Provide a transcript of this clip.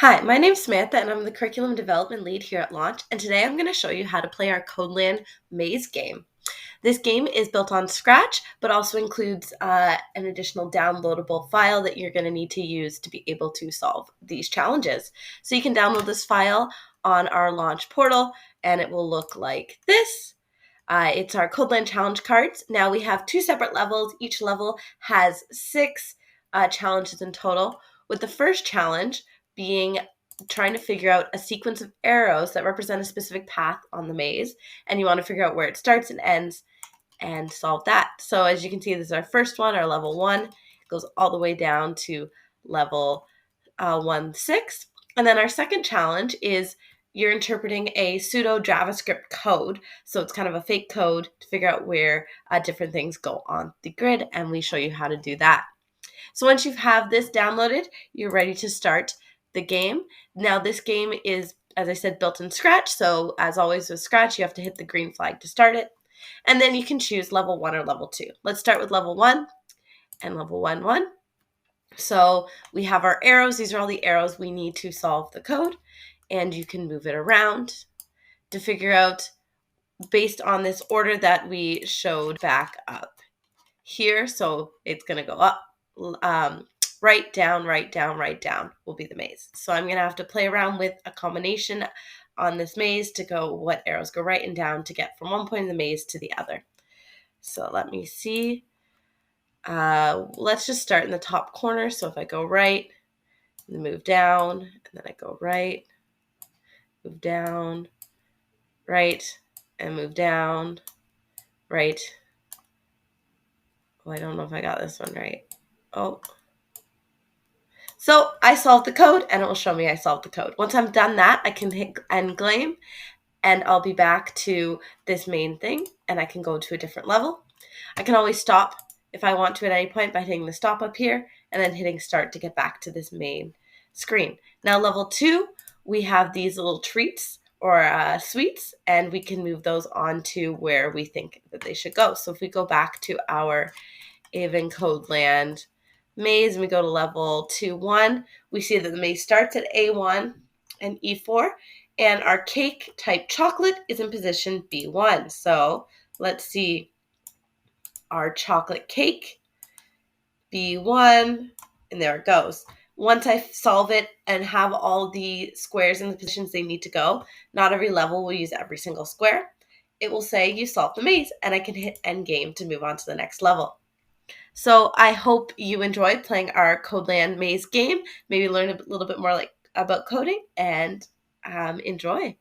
Hi, my name's Samantha and I'm the Curriculum Development Lead here at Launch, and today I'm going to show you how to play our Codeland maze game. This game is built on Scratch, but also includes an additional downloadable file that you're going to need to use to be able to solve these challenges. So you can download this file on our Launch portal, and it will look like this. It's our Codeland challenge cards. Now we have two separate levels. Each level has six challenges in total, with the first challenge being trying to figure out a sequence of arrows that represent a specific path on the maze, and you want to figure out where it starts and ends and solve that. So as you can see, this is our first one, our level 1. It goes all the way down to level 1-6. And then our second challenge is you're interpreting a pseudo JavaScript code. So it's kind of a fake code to figure out where different things go on the grid, and we show you how to do that. So once you have this downloaded, you're ready to start the game. Now this game is, as I said, built in Scratch. So as always with Scratch, you have to hit the green flag to start it. And then you can choose level 1 or level 2. Let's start with level 1 and level 1-1. So we have our arrows. These are all the arrows we need to solve the code. And you can move it around to figure out based on this order that we showed back up here. So it's going to go up, right, down, right, down, right, down will be the maze. So I'm going to have to play around with a combination on this maze to go what arrows go right and down to get from one point in the maze to the other. So let me see. Let's just start in the top corner. So if I go right, and move down, and then I go right, move down, right, and move down, right. Oh, I don't know if I got this one right. Oh. So I solved the code, and it will show me I solved the code. Once I'm done that, I can hit end game, and I'll be back to this main thing, and I can go to a different level. I can always stop if I want to at any point by hitting the stop up here, and then hitting start to get back to this main screen. Now level 2, we have these little treats or sweets, and we can move those on to where we think that they should go. So if we go back to our Avon Codeland maze and we go to level 2-1, we see that the maze starts at A1 and E4, and our cake type chocolate is in position B1. So let's see our chocolate cake, B1, and there it goes. Once I solve it and have all the squares in the positions they need to go, not every level will use every single square. It will say you solved the maze, and I can hit end game to move on to the next level. So I hope you enjoyed playing our Codeland maze game. Maybe learn a little bit more about coding, and enjoy.